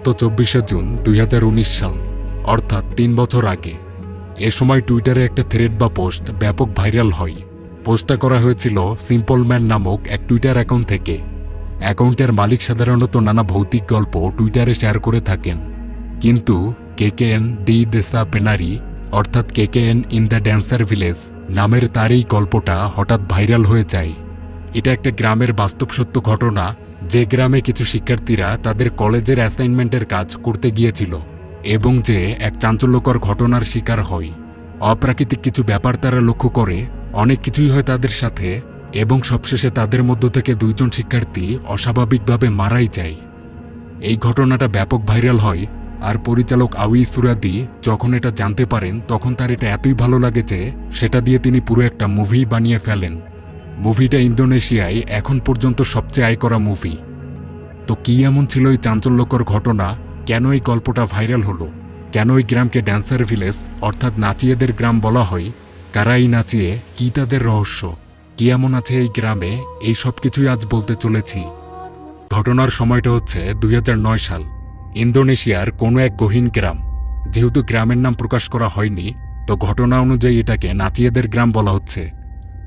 গত 24শে জুন 2019 সাল, অর্থাৎ 3 বছর আগে। এ সময় টুইটারে একটা থ্রেড বা পোস্ট ব্যাপক ভাইরাল হয়। পোস্টটা করা হয়েছিল সিম্পল ম্যান নামক এক টুইটার অ্যাকাউন্ট থেকে। অ্যাকাউন্টের মালিক সাধারণত নানা ভৌতিক গল্প টুইটারে শেয়ার করে থাকেন, কিন্তু কেকেএন দি দেসা পেনারি, অর্থাৎ কেকেএন ইন দ্য ড্যান্সার ভিলেজ নামের তার এই গল্পটা হঠাৎ ভাইরাল হয়ে যায়। এটা একটা গ্রামের বাস্তব সত্য ঘটনা, যে গ্রামে কিছু শিক্ষার্থীরা তাদের কলেজের অ্যাসাইনমেন্টের কাজ করতে গিয়েছিল এবং যে এক চাঞ্চল্যকর ঘটনার শিকার হয়। অপ্রাকৃতিক কিছু ব্যাপার তারা লক্ষ্য করে, অনেক কিছুই হয় তাদের সাথে, এবং সবশেষে তাদের মধ্য থেকে 2 জন শিক্ষার্থী অস্বাভাবিকভাবে মারাই যায়। এই ঘটনাটা ব্যাপক ভাইরাল হয়, আর পরিচালক আউই সুরাদি যখন এটা জানতে পারেন তখন তার এটা এতই ভালো লাগে যে সেটা দিয়ে তিনি পুরো একটা মুভি বানিয়ে ফেলেন। মুভিটা ইন্দোনেশিয়ায় এখন পর্যন্ত সবচেয়ে আয় করা মুভি। তো কি এমন ছিল এই চাঞ্চল্যকর ঘটনা? কেন এই গল্পটা ভাইরাল হলো? কেন এই গ্রামকে ড্যান্সার ভিলেজ অর্থাৎ নাচিয়েদের গ্রাম বলা হয়? কারা এই নাচিয়ে? কি তাদের রহস্য? কি এমন আছে এই গ্রামে? এই সব কিছুই আজ বলতে চলেছি। ঘটনার সময়টা হচ্ছে 2009 সাল, ইন্দোনেশিয়ার কোনো এক গহীন গ্রাম। যেহেতু গ্রামের নাম প্রকাশ করা হয়নি, তো ঘটনা অনুযায়ী এটাকে নাচিয়েদের গ্রাম বলা হচ্ছে।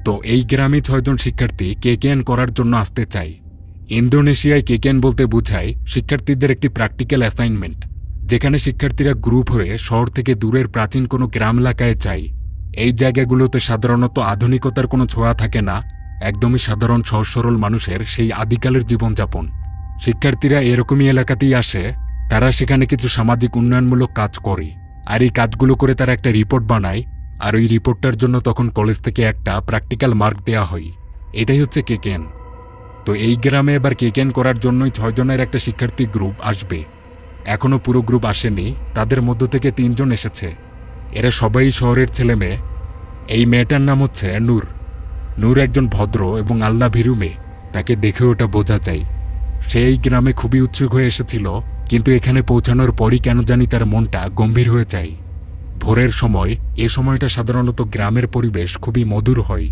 তো এই গ্রামে 6 জন শিক্ষার্থী কেকেএন করার জন্য আসতে চায়। ইন্দোনেশিয়ায় কেকেএন বলতে বোঝায় শিক্ষার্থীদের একটি প্র্যাকটিক্যাল অ্যাসাইনমেন্ট, যেখানে শিক্ষার্থীরা গ্রুপ হয়ে শহর থেকে দূরের প্রাচীন কোনো গ্রাম এলাকায় যায়। এই জায়গাগুলোতে সাধারণত আধুনিকতার কোনো ছোঁয়া থাকে না, একদমই সাধারণ সহজ সরল মানুষের সেই আদিকালের জীবনযাপন। শিক্ষার্থীরা এরকমই এলাকাতেই আসে, তারা সেখানে কিছু সামাজিক উন্নয়নমূলক কাজ করে, আর এই কাজগুলো করে তারা একটা রিপোর্ট বানায়, আর ওই রিপোর্টটার জন্য তখন কলেজ থেকে একটা প্র্যাকটিক্যাল মার্ক দেয়া হয়। এটাই হচ্ছে কেকেএন। তো এই গ্রামে এবার কেকেএন করার জন্যই 6 জনের একটা শিক্ষার্থী গ্রুপ আসবে। এখনও পুরো গ্রুপ আসেনি, তাদের মধ্য থেকে 3 জন এসেছে। এরা সবাই শহরের ছেলে মেয়ে। এই মেয়েটার নাম হচ্ছে নূর। নূর একজন ভদ্র এবং আল্লাহ ভীরু মেয়ে, তাকে দেখে ওটা বোঝা যায়। সে এই গ্রামে খুবই উৎসুক হয়ে এসেছিল, কিন্তু এখানে পৌঁছানোর পরই কেন জানি তার মনটা গম্ভীর হয়ে যায়। ভোরের সময়, এ সময়টা সাধারণত গ্রামের পরিবেশ খুবই মধুর হয়।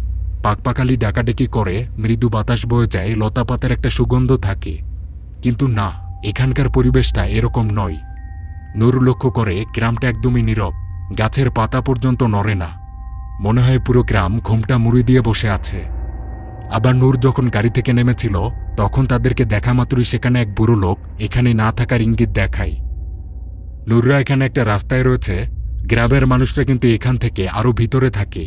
পাকপাখালি ডাকাডাকি করে, মৃদু বাতাস বয়ে যায়, লতাপাতার একটা সুগন্ধ থাকে। কিন্তু না, এখানকার পরিবেশটা এরকম নয়। নূর লক্ষ্য করে গ্রামটা একদমই নীরব, গাছের পাতা পর্যন্ত নড়ে না। মনে হয় পুরো গ্রাম ঘোমটা মুড়ি দিয়ে বসে আছে। আবার নূর যখন গাড়ি থেকে নেমেছিল, তখন তাদেরকে দেখা মাত্রই সেখানে এক বুড়ো লোক এখানে না থাকার ইঙ্গিত দেখায়। নূররা এখানে একটা রাস্তায় রয়েছে, গ্রামের মানুষরা কিন্তু এখান থেকে আরও ভিতরে থাকে,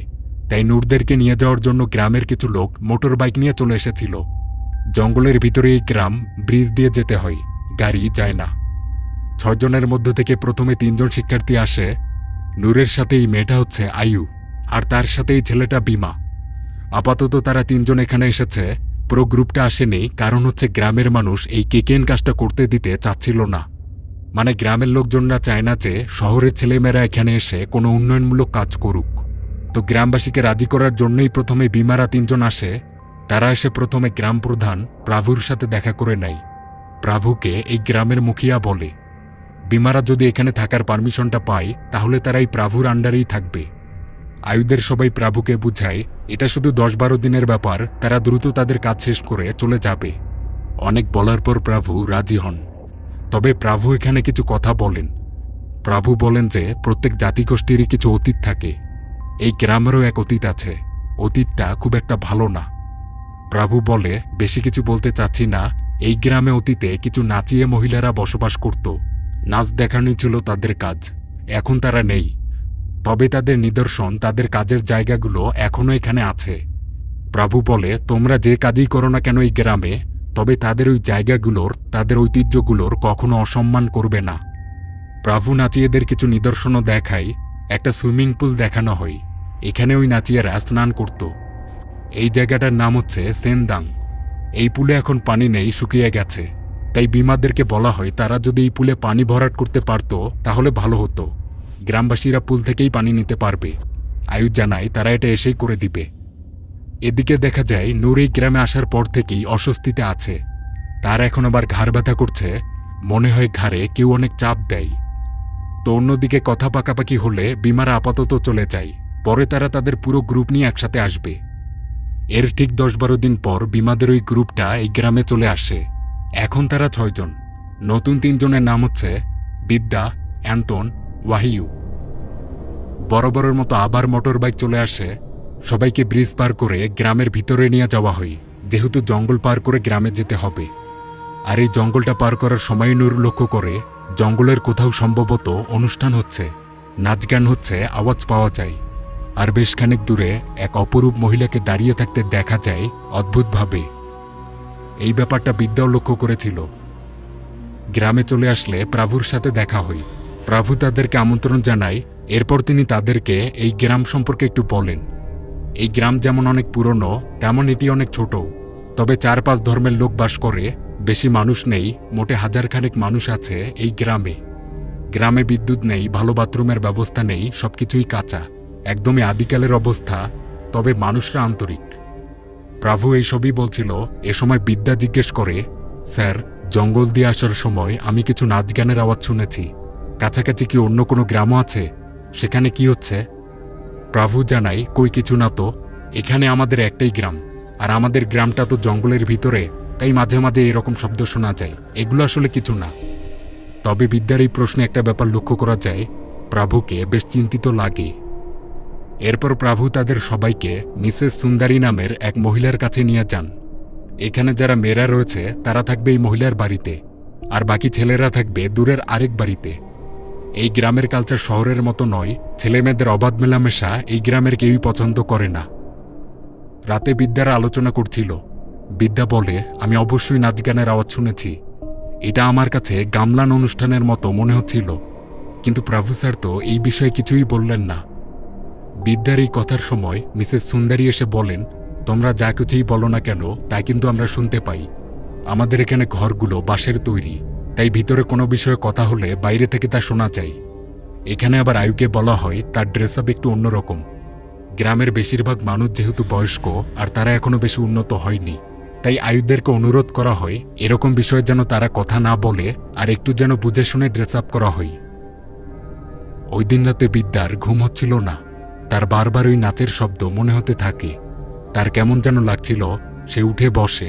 তাই নূরদেরকে নিয়ে যাওয়ার জন্য গ্রামের কিছু লোক মোটর বাইক নিয়ে চলে এসেছিল। জঙ্গলের ভিতরে এই গ্রাম, ব্রিজ দিয়ে যেতে হয়, গাড়ি যায় না। 6 জনের মধ্য থেকে প্রথমে 3 জন শিক্ষার্থী আসে। নূরের সাথে এই মেয়েটা হচ্ছে আয়ু, আর তার সাথে এই ছেলেটা বিমা। আপাতত তারা 3 জন এখানে এসেছে, পুরো গ্রুপটা আসেনি, কারণ হচ্ছে গ্রামের মানুষ এই কেকেএন কাজটা করতে দিতে চাচ্ছিল না। মানে গ্রামের লোকজনরা চায় না যে শহরের ছেলেমেয়েরা এখানে এসে কোনো উন্নয়নমূলক কাজ করুক। তো গ্রামবাসীকে রাজি করার জন্যই প্রথমে বিমারা 3 জন আসে। তারা এসে প্রথমে গ্রাম প্রধান প্রাভুর সাথে দেখা করে নেয়। প্রাভুকে এই গ্রামের মুখিয়া বলে। বিমারা যদি এখানে থাকার পারমিশনটা পায়, তাহলে তারা এই প্রাভুর আন্ডারেই থাকবে। আয়ুদের সবাই প্রাভুকে বুঝায় এটা শুধু 10-12 দিনের ব্যাপার, তারা দ্রুত তাদের কাজ শেষ করে চলে যাবে। অনেক বলার পর প্রাভু রাজি হন। তবে প্রাভু এখানে কিছু কথা বলেন। প্রাভু বলেন যে প্রত্যেক জাতিগোষ্ঠীরই কিছু অতীত থাকে। এই গ্রামেরও এক অতীত আছে, অতীতটা খুব একটা ভালো না। প্রাভু বলে, বেশি কিছু বলতে চাচ্ছি না, এই গ্রামে অতীতে কিছু নাচিয়ে মহিলারা বসবাস করত, নাচ দেখানোই ছিল তাদের কাজ। এখন তারা নেই, তবে তাদের নিদর্শন, তাদের কাজের জায়গাগুলো এখনও এখানে আছে। প্রাভু বলে, তোমরা যে কাজই করো না কেন এই গ্রামে, তবে তাদের ওই জায়গাগুলোর, তাদের ঐতিহ্যগুলোর কখনো অসম্মান করবে না। প্রাভু নাচিয়েদের কিছু নিদর্শনও দেখায়। একটা সুইমিং পুল দেখানো হয়, এখানে ওই নাচিয়েরা স্নান করত। এই জায়গাটার নাম হচ্ছে সেনদাং। এই পুলে এখন পানি নেই, শুকিয়ে গেছে। তাই বিমাদেরকে বলা হয় তারা যদি এই পুলে পানি ভরাট করতে পারত তাহলে ভালো হতো, গ্রামবাসীরা পুল থেকেই পানি নিতে পারবে। আয়ু জানায় তারা এটা এসেই করে দিবে। এদিকে দেখা যায় নূর এই গ্রামে আসার পর থেকেই অস্বস্তিতে আছে। তার এখন আবার ঘাড় ব্যথা করছে, মনে হয় ঘাড়ে কেউ অনেক চাপ দেয়। তো অন্যদিকে কথা পাকাপাকি হলে বিমারা আপাতত চলে যায়, পরে তারা তাদের পুরো গ্রুপ নিয়ে একসাথে আসবে। এর ঠিক 10-12 দিন পর বিমাদের ওই গ্রুপটা এই গ্রামে চলে আসে। এখন তারা 6 জন। নতুন 3 জনের নাম হচ্ছে বিদ্যা, অ্যান্তন, ওয়াহিউ। বরাবরের মতো আবার মোটর বাইক চলে আসে। সবাইকে ব্রিজ পার করে গ্রামের ভিতরে নিয়ে যাওয়া হয়, যেহেতু জঙ্গল পার করে গ্রামে যেতে হবে। আর এই জঙ্গলটা পার করার সময় নূর লক্ষ্য করে জঙ্গলের কোথাও সম্ভবত অনুষ্ঠান হচ্ছে, নাচ গান হচ্ছে, আওয়াজ পাওয়া যায়। আর বেশ খানিক দূরে এক অপরূপ মহিলাকে দাঁড়িয়ে থাকতে দেখা যায় অদ্ভুতভাবে। এই ব্যাপারটা বিদ্যাও লক্ষ্য করেছিল। গ্রামে চলে আসলে প্রভুর সাথে দেখা হয়। প্রভু তাদেরকে আমন্ত্রণ জানায়। এরপর তিনি তাদেরকে এই গ্রাম সম্পর্কে একটু বলেন। এই গ্রাম যেমন অনেক পুরনো, তেমন এটি অনেক ছোট। তবে 4-5 ধর্মের লোক বাস করে, বেশি মানুষ নেই, মোটে 1000 খানেক মানুষ আছে এই গ্রামে। গ্রামে বিদ্যুৎ নেই, ভালো বাথরুমের ব্যবস্থা নেই, সবকিছুই কাঁচা, একদমই আদিকালের অবস্থা। তবে মানুষরা আন্তরিক। প্রভু এইসবই বলছিল। এ সময় বিদ্যা জিজ্ঞেস করে, স্যার, জঙ্গল দিয়ে আসার সময় আমি কিছু নাচ গানের আওয়াজ শুনেছি। কাছাকাছি কি অন্য কোনো গ্রামও আছে? সেখানে কি হচ্ছে? প্রভু জানাই, কই কিছু না তো, এখানে আমাদের একটাই গ্রাম, আর আমাদের গ্রামটা তো জঙ্গলের ভিতরে, তাই মাঝে মাঝে এরকম শব্দ শোনা যায়। এগুলো আসলে কিছু না। তবে বিদ্যার এই প্রশ্নে একটা ব্যাপার লক্ষ্য করা যায়, প্রভুকে বেশ চিন্তিত লাগে। এরপর প্রভু তাদের সবাইকে মিসেস সুন্দরী নামের এক মহিলার কাছে নিয়ে যান। এখানে যারা মেয়েরা রয়েছে তারা থাকবে এই মহিলার বাড়িতে, আর বাকি ছেলেরা থাকবে দূরের আরেক বাড়িতে। এই গ্রামের কালচার শহরের মতো নয়, ছেলেমেয়েদের অবাধ মেলামেশা এই গ্রামের কেউই পছন্দ করে না। রাতে বিদ্যারা আলোচনা করছিল। বিদ্যা বলে, আমি অবশ্যই নাচ গানের আওয়াজ শুনেছি। এটা আমার কাছে গামলান অনুষ্ঠানের মতো মনে হচ্ছিল, কিন্তু প্রভু স্যার তো এই বিষয়ে কিছুই বললেন না। বিদ্যার এই কথার সময় মিসেস সুন্দরী এসে বলেন, তোমরা যা কিছুই বলো না কেন তা কিন্তু আমরা শুনতে পাই। আমাদের এখানে ঘরগুলো বাঁশের তৈরি, তাই ভিতরে কোনো বিষয়ে কথা হলে বাইরে থেকে তা শোনা যায়। এখানে আবার আয়ুকে বলা হয় তার ড্রেস আপ একটু অন্যরকম। গ্রামের বেশিরভাগ মানুষ যেহেতু বয়স্ক আর তারা এখনো বেশি উন্নত হয়নি, তাই আয়ুদেরকে অনুরোধ করা হয় এরকম বিষয়ে যেন তারা কথা না বলে আর একটু যেন বুঝে শুনে ড্রেস আপ করা হয়। ওই দিন রাতে বিদ্যার ঘুম হচ্ছিল না। তার বারবার ওই নাচের শব্দ মনে হতে থাকে। তার কেমন যেন লাগছিল। সে উঠে বসে,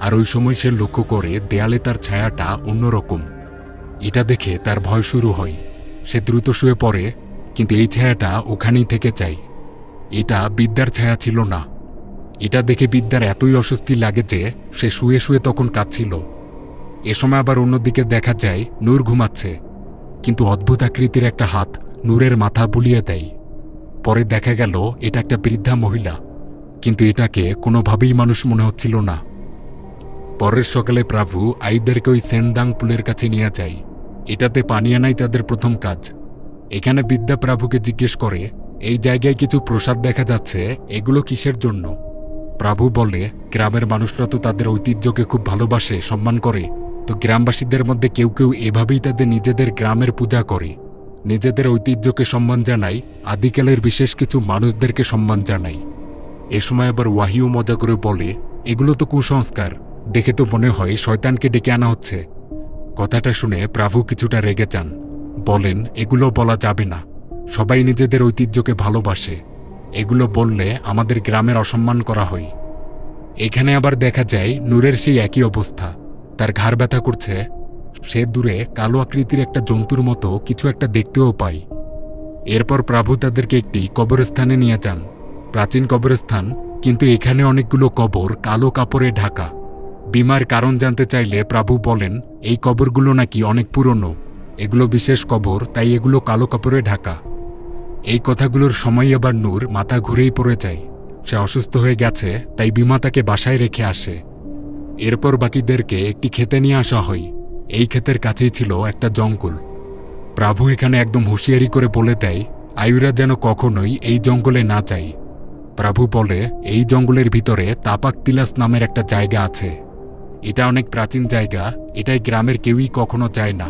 আর ওই সময় সে লক্ষ্য করে দেয়ালে তার ছায়াটা অন্যরকম। এটা দেখে তার ভয় শুরু হয়। সে দ্রুত শুয়ে পড়ে, কিন্তু এই ছায়াটা ওখানেই থেকে যায়। এটা বিদ্যার ছায়া ছিল না। এটা দেখে বিদ্যার এতই অস্বস্তি লাগে যে সে শুয়ে শুয়ে তখন কাঁদছিল। এ সময় আবার অন্যদিকে দেখা যায় নূর ঘুমাচ্ছে, কিন্তু অদ্ভুত আকৃতির একটা হাত নূরের মাথা বুলিয়ে দেয়। পরে দেখা গেল এটা একটা বৃদ্ধা মহিলা, কিন্তু এটাকে কোনোভাবেই মানুষ মনে হচ্ছিল না। পরের সকালে প্রভু আইদেরকে ওই সেনদাং পুলের কাছে নিয়ে যায়। এটাতে পানি আনাই তাদের প্রথম কাজ। এখানে বিদ্যা প্রভুকে জিজ্ঞেস করে, এই জায়গায় কিছু প্রসাদ দেখা যাচ্ছে, এগুলো কিসের জন্য? প্রভু বলে, গ্রামের মানুষরা তো তাদের ঐতিহ্যকে খুব ভালোবাসে, সম্মান করে। তো গ্রামবাসীদের মধ্যে কেউ কেউ এভাবেই তাদের নিজেদের গ্রামের পূজা করে, নিজেদের ঐতিহ্যকে সম্মান জানায়, আদিকালের বিশেষ কিছু মানুষদেরকে সম্মান জানায়। এ সময় আবার ওয়াহিউ মজা করে বলে, এগুলো তো কুসংস্কার, দেখে তো মনে হয় শয়তানকে ডেকে আনা হচ্ছে। কথাটা শুনে প্রভু কিছুটা রেগে যান। বলেন, এগুলো বলা যাবে না। সবাই নিজেদের ঐতিহ্যকে ভালোবাসে। এগুলো বললে আমাদের গ্রামের অসম্মান করা হয়। এখানে আবার দেখা যায় নূরের সেই একই অবস্থা। তার ঘাড় ব্যথা করছে। সে দূরে কালো আকৃতির একটা জন্তুর মতো কিছু একটা দেখতেও পায়। এরপর প্রভু তাদেরকে একটি কবরস্থানে নিয়ে যান। প্রাচীন কবরস্থান, কিন্তু এখানে অনেকগুলো কবর কালো কাপড়ে ঢাকা। বিমার কারণ জানতে চাইলে প্রভু বলেন, এই কবরগুলো নাকি অনেক পুরনো। এগুলো বিশেষ কবর, তাই এগুলো কালো কাপড়ে ঢাকা। এই কথাগুলোর সময় আবার নূর মাথা ঘুরেই পড়ে যায়। সে অসুস্থ হয়ে গেছে, তাই বিমা তাকে বাসায় রেখে আসে। এরপর বাকিদেরকে একটি ক্ষেতে নিয়ে আসা হয়। এই ক্ষেতের কাছেই ছিল একটা জঙ্গল। প্রভু এখানে একদম হুঁশিয়ারি করে বলে দেয়, আয়ুরা যেন কখনোই এই জঙ্গলে না যায়। প্রভু বলে, এই জঙ্গলের ভিতরে তাপাক তিলাস নামের একটা জায়গা আছে। এটা অনেক প্রাচীন জায়গা, এটাই গ্রামের কেউই কখনো যায় না,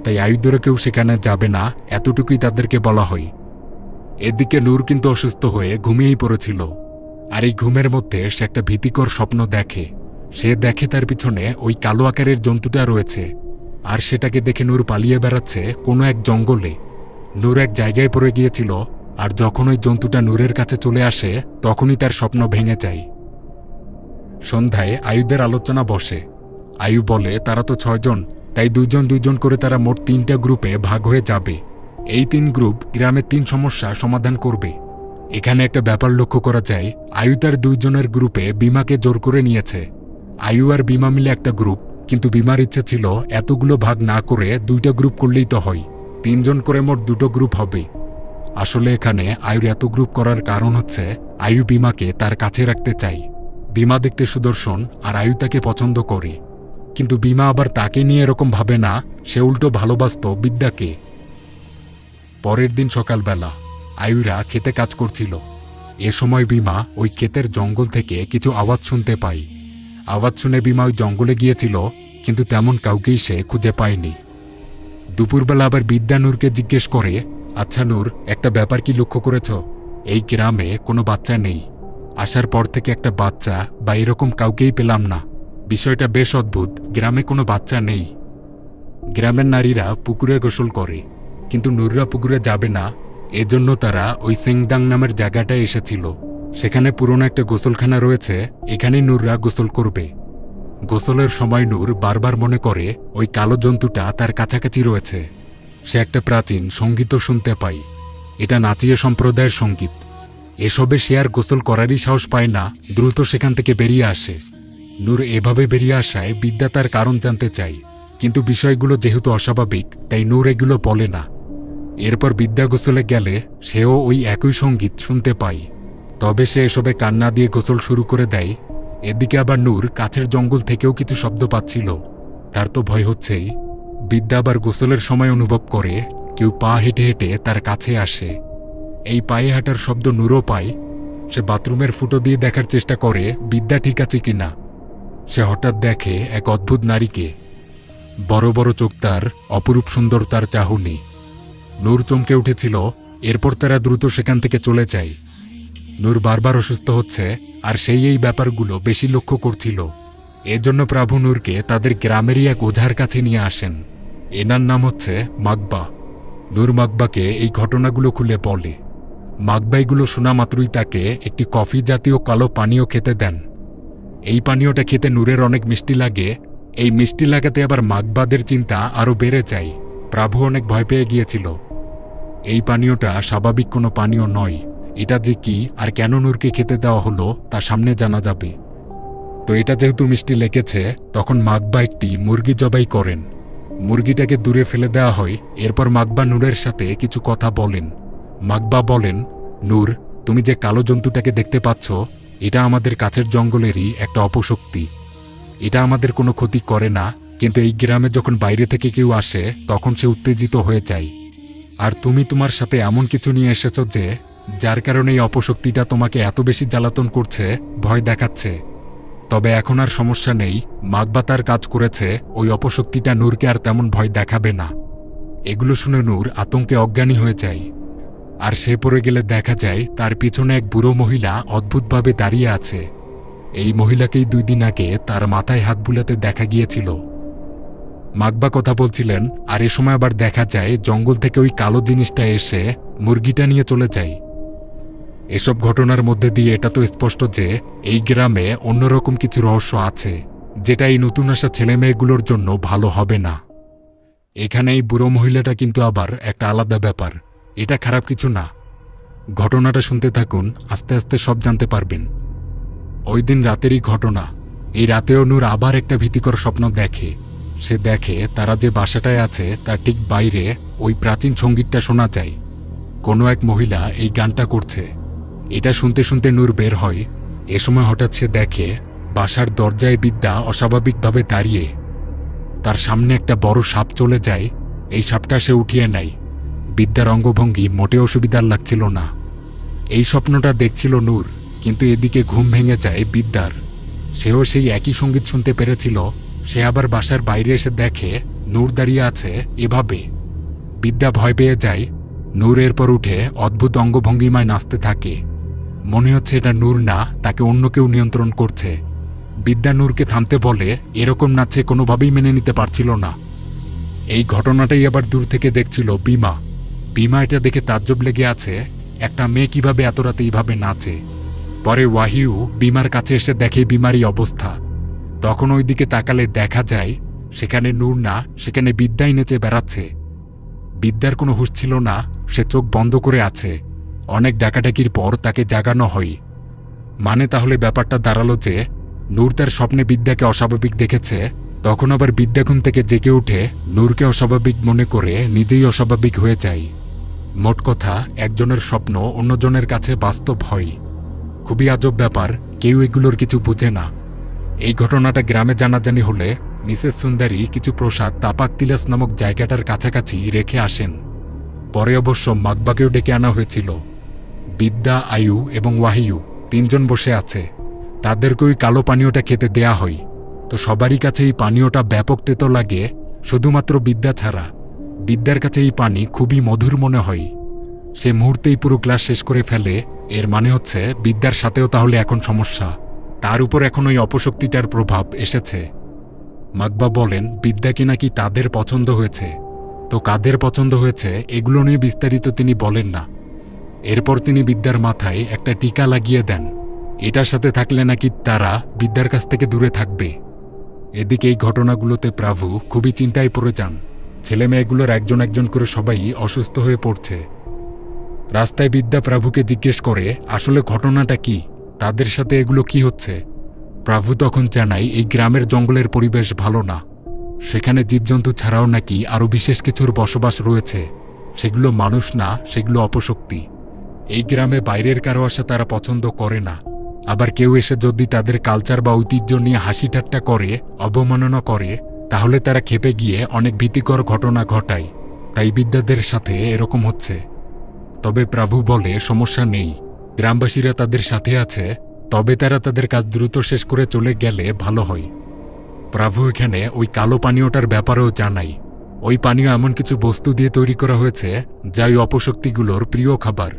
তাই আয়ুদেরও কেউ সেখানে যাবে না, এতটুকুই তাদেরকে বলা হয়। এদিকে নূর কিন্তু অসুস্থ হয়ে ঘুমিয়েই পড়েছিল। আর এই ঘুমের মধ্যে সে একটা ভীতিকর স্বপ্ন দেখে। সে দেখে তার পিছনে ওই কালো আকারের জন্তুটা রয়েছে, আর সেটাকে দেখে নূর পালিয়ে বেড়াচ্ছে কোনো এক জঙ্গলে। নূর এক জায়গায় পড়ে গিয়েছিল, আর যখন ওই জন্তুটা নূরের কাছে চলে আসে তখনই তার স্বপ্ন ভেঙে যায়। সন্ধ্যায় আয়ুদের আলোচনা বসে। আয়ু বলে, তারা তো 6 জন, তাই দুজন দুজন করে তারা মোট 3টা গ্রুপে ভাগ হয়ে যাবে। এই 3 গ্রুপ গ্রামের 3 সমস্যা সমাধান করবে। এখানে একটা ব্যাপার লক্ষ্য করা যায়, আয়ু তার 2 জনের গ্রুপে বিমাকে জোর করে নিয়েছে। আয়ু আর বিমা মিলে একটা গ্রুপ, কিন্তু বিমার ইচ্ছে ছিল এতগুলো ভাগ না করে 2টা গ্রুপ করলেই তো হয়, 3 জন করে মোট 2টো গ্রুপ হবে। আসলে এখানে আয়ুর এত গ্রুপ করার কারণ হচ্ছে আয়ু বিমাকে তার কাছে রাখতে চায়। বিমা দেখতে সুদর্শন আর আয়ু তাকে পছন্দ করে, কিন্তু বিমা আবার তাকে নিয়ে এরকম ভাবে না, সে উল্টো ভালোবাসত বিদ্যাকে। পরের দিন সকালবেলা আয়ুরা খেতে কাজ করছিল। এ সময় বিমা ওই ক্ষেতের জঙ্গল থেকে কিছু আওয়াজ শুনতে পায়। আওয়াজ শুনে বিমা ওই জঙ্গলে গিয়েছিল, কিন্তু তেমন কাউকেই সে খুঁজে পায়নি। দুপুরবেলা আবার বিদ্যা নূরকে জিজ্ঞেস করে, আচ্ছা নূর, একটা ব্যাপার কি লক্ষ্য করেছ? এই গ্রামে কোনো বাচ্চা নেই। আসার পর থেকে একটা বাচ্চা বা এরকম কাউকেই পেলাম না। বিষয়টা বেশ অদ্ভুত, গ্রামে কোনো বাচ্চা নেই। গ্রামের নারীরা পুকুরে গোসল করে, কিন্তু নূররা পুকুরে যাবে না, এজন্য তারা ওই সিংদাং নামের জায়গাটায় এসেছিল। সেখানে পুরনো একটা গোসলখানা রয়েছে, এখানেই নূররা গোসল করবে। গোসলের সময় নূর বারবার মনে করে ওই কালো জন্তুটা তার কাছাকাছি রয়েছে। সে একটা প্রাচীন সঙ্গীতও শুনতে পায়, এটা নাচিয়ে সম্প্রদায়ের সঙ্গীত। এসবে সে আর গোসল করারই সাহস পায় না, দ্রুত সেখান থেকে বেরিয়ে আসে। নূর এভাবে বেরিয়ে আসায় বিদ্যা তার কারণ জানতে চায়, কিন্তু বিষয়গুলো যেহেতু অস্বাভাবিক তাই নূর এগুলো বলে না। এরপর বিদ্যা গোসলে গেলে সেও ওই একই সঙ্গীত শুনতে পায়, তবে সে এসবে কান্না দিয়ে গোসল শুরু করে দেয়। এদিকে আবার নূর কাছের জঙ্গল থেকেও কিছু শব্দ পাচ্ছিল, তার তো ভয় হচ্ছেই। বিদ্যা আবার গোসলের সময় অনুভব করে কেউ পা হেঁটে হেঁটে তার কাছে আসে। এই পায়ে হাঁটার শব্দ নূরও পায়। সে বাথরুমের ফুটো দিয়ে দেখার চেষ্টা করে বিদ্যা ঠিক আছে কিনা। সে হঠাৎ দেখে এক অদ্ভুত নারীকে, বড় বড় চোখ তার, অপরূপ সুন্দর তার চাহনি। নূর চমকে উঠেছিল, এরপর তারা দ্রুত সেখান থেকে চলে যায়। নূর বারবার অসুস্থ হচ্ছে, আর সেই এই ব্যাপারগুলো বেশি লক্ষ্য করছিল। এজন্য প্রভু নূরকে তাদের গ্রামেরই এক ওঝার কাছে নিয়ে আসেন। এনার নাম হচ্ছে মাকবা। নূর মাকবাকে এই ঘটনাগুলো খুলে বলে। মাকবা এগুলো শোনা মাত্রই তাকে একটি কফি জাতীয় কালো পানীয় খেতে দেন। এই পানীয়টা খেতে নূরের অনেক মিষ্টি লাগে। এই মিষ্টি লাগাতে আবার মাকবাদের চিন্তা আরও বেড়ে যায়। প্রভু অনেক ভয় পেয়ে গিয়েছিল। এই পানীয়টা স্বাভাবিক কোনো পানীয় নয়, এটা যে কি আর কেন নূরকে খেতে দেওয়া হলো তা সামনে জানা যাবে। তো এটা যেহেতু মিষ্টি লেগেছে, তখন মাকবা একটি মুরগি জবাই করেন। মুরগিটাকে দূরে ফেলে দেওয়া হয়। এরপর মাকবা নূরের সাথে কিছু কথা বলেন। মাকবা বলেন, নূর, তুমি যে কালো জন্তুটাকে দেখতে পাচ্ছ, এটা আমাদের কাছের জঙ্গলেরই একটা অপশক্তি। এটা আমাদের কোনো ক্ষতি করে না, কিন্তু এই গ্রামে যখন বাইরে থেকে কেউ আসে তখন সে উত্তেজিত হয়ে যায়। আর তুমি তোমার সাথে এমন কিছু নিয়ে এসেছ যে যার কারণে এই অপশক্তিটা তোমাকে এত বেশি জ্বালাতন করছে, ভয় দেখাচ্ছে। তবে এখন আর সমস্যা নেই, মাকবা তার কাজ করেছে, ওই অপশক্তিটা নূরকে আর তেমন ভয় দেখাবে না। এগুলো শুনে নূর আতঙ্কে অজ্ঞানী হয়ে যায়। আর সে পড়ে গেলে দেখা যায় তার পিছনে এক বুড়ো মহিলা অদ্ভুতভাবে দাঁড়িয়ে আছে। এই মহিলাকেই 2 দিন আগে তার মাথায় হাত বুলাতে দেখা গিয়েছিল। মাকবা কথা বলছিলেন, আর এ সময় আবার দেখা যায় জঙ্গল থেকে ওই কালো জিনিসটা এসে মুরগিটা নিয়ে চলে যায়। এসব ঘটনার মধ্যে দিয়ে এটা তো স্পষ্ট যে এই গ্রামে অন্যরকম কিছু রহস্য আছে, যেটা এই নতুন আসা ছেলেমেয়েগুলোর জন্য ভালো হবে না। এখানে এই বুড়ো মহিলাটা কিন্তু আবার একটা আলাদা ব্যাপার, এটা খারাপ কিছু না। ঘটনাটা শুনতে থাকুন, আস্তে আস্তে সব জানতে পারবেন। ওই দিন রাতেরই ঘটনা। এই রাতেও নূর আবার একটা ভীতিকর স্বপ্ন দেখে। সে দেখে তারা যে বাসাটায় আছে তার ঠিক বাইরে ওই প্রাচীন সঙ্গীতটা শোনা যায়। কোনো এক মহিলা এই গানটা করছে। এটা শুনতে শুনতে নূর বের হয়। এ সময় হঠাৎ সে দেখে বাসার দরজায় বিদ্যা অস্বাভাবিকভাবে দাঁড়িয়ে। তার সামনে একটা বড় সাপ চলে যায়। এই সাপটা সে উঠিয়ে নেয়। বিদ্যার অঙ্গভঙ্গি মোটেও অসুবিধার লাগছিল না। এই স্বপ্নটা দেখছিল নূর, কিন্তু এদিকে ঘুম ভেঙে যায় বিদ্যার। সেও সেই একই সঙ্গীত শুনতে পেরেছিল। সে আবার বাসার বাইরে এসে দেখে নূর দাঁড়িয়ে আছে এভাবে। বিদ্যা ভয় পেয়ে যায়। নূর এরপর উঠে অদ্ভুত অঙ্গভঙ্গিমায় নাচতে থাকে। মনে হচ্ছে এটা নূর না, তাকে অন্য কেউ নিয়ন্ত্রণ করছে। বিদ্যা নূরকে থামতে বলে, এরকম নাচে কোনোভাবেই মেনে নিতে পারছিল না। এই ঘটনাটাই আবার দূর থেকে দেখছিল বিমা। বিমা এটা দেখে তাজ্জব লেগে আছে, একটা মেয়ে কিভাবে এত রাতে এইভাবে নাচে। পরে ওয়াহিউ বিমার কাছে এসে দেখে বিমারই অবস্থা। তখন ওই দিকে তাকালে দেখা যায় সেখানে নূর না, সেখানে বিদ্যাই নেচে বেড়াচ্ছে। বিদ্যার কোনো হুঁশ ছিল না, সে চোখ বন্ধ করে আছে। অনেক ডাকাডাকির পর তাকে জাগানো হয়। মানে তাহলে ব্যাপারটা দাঁড়ালো যে নূর তার স্বপ্নে বিদ্যাকে অস্বাভাবিক দেখেছে, তখন আবার বিদ্যা ঘুম থেকে জেগে উঠে নূরকে অস্বাভাবিক মনে করে নিজেই অস্বাভাবিক হয়ে যায়। মোট কথা, একজনের স্বপ্ন অন্যজনের কাছে বাস্তব হয়। খুবই আজব ব্যাপার, কেউ এগুলোর কিছু বুঝে না। এই ঘটনাটা গ্রামে জানাজানি হলে মিসেস সুন্দরী কিছু প্রসাদ তাপাক তিলাস নামক জায়গাটার কাছাকাছি রেখে আসেন। পরে অবশ্য মাকবাকেও ডেকে আনা হয়েছিল। বিদ্যা, আয়ু এবং ওয়াহিউ তিনজন বসে আছে। তাদেরকে ওই কালো পানীয়টা খেতে দেয়া হয়। তো সবারই কাছে এই পানীয়টা ব্যাপক তেতো লাগে, শুধুমাত্র বিদ্যা ছাড়া। বিদ্যার কাছে এই পানি খুবই মধুর মনে হয়। সে মুহূর্তেই পুরো গ্লাস শেষ করে ফেলে। এর মানে হচ্ছে বিদ্যার সাথেও তাহলে এখন সমস্যা। তার উপর এখন ওই অপশক্তিটার প্রভাব এসেছে। মাকবা বলেন বিদ্যাকে নাকি তাদের পছন্দ হয়েছে। তো কাদের পছন্দ হয়েছে এগুলো নিয়ে বিস্তারিত তিনি বলেন না। এরপর তিনি বিদ্যার মাথায় একটা টিকা লাগিয়ে দেন। এটার সাথে থাকলে নাকি তারা বিদ্যার কাছ থেকে দূরে থাকবে। এদিকে এই ঘটনাগুলোতে প্রভু খুবই চিন্তায় পড়ে যান। ছেলে মেয়েগুলোর একজন একজন করে সবাই অসুস্থ হয়ে পড়ছে। রাস্তায় বিদ্যা প্রভুকে জিজ্ঞেস করে আসলে ঘটনাটা কি, তাদের সাথে এগুলো কি হচ্ছে। প্রভু তখন জানায় এই গ্রামের জঙ্গলের পরিবেশ ভালো না। সেখানে জীবজন্তু ছাড়াও নাকি আরও বিশেষ কিছুর বসবাস রয়েছে। সেগুলো মানুষ না, সেগুলো অপশক্তি। এই গ্রামে বাইরের কারো আসা তারা পছন্দ করে না। আবার কেউ এসে যদি তাদের কালচার বা ঐতিহ্য নিয়ে হাসি ঠাট্টা করে, অবমাননা করে, তাহলে তারা ক্ষেপে গিয়ে অনেক ভীতিকর ঘটনা ঘটায়। তাই বিদ্যাদের সাথে এরকম হচ্ছে। তবে প্রভু বলে সমস্যা নেই, গ্রামবাসীরা তাদের সাথে আছে, তবে তারা তাদের কাজ দ্রুত শেষ করে চলে গেলে ভালো হয়। প্রভু এখানে ওই কালো পানীয়টার ব্যাপারেও জানাই। ওই পানীয় এমন কিছু বস্তু দিয়ে তৈরি করা হয়েছে যা ওই অপশক্তিগুলোর প্রিয় খাবার।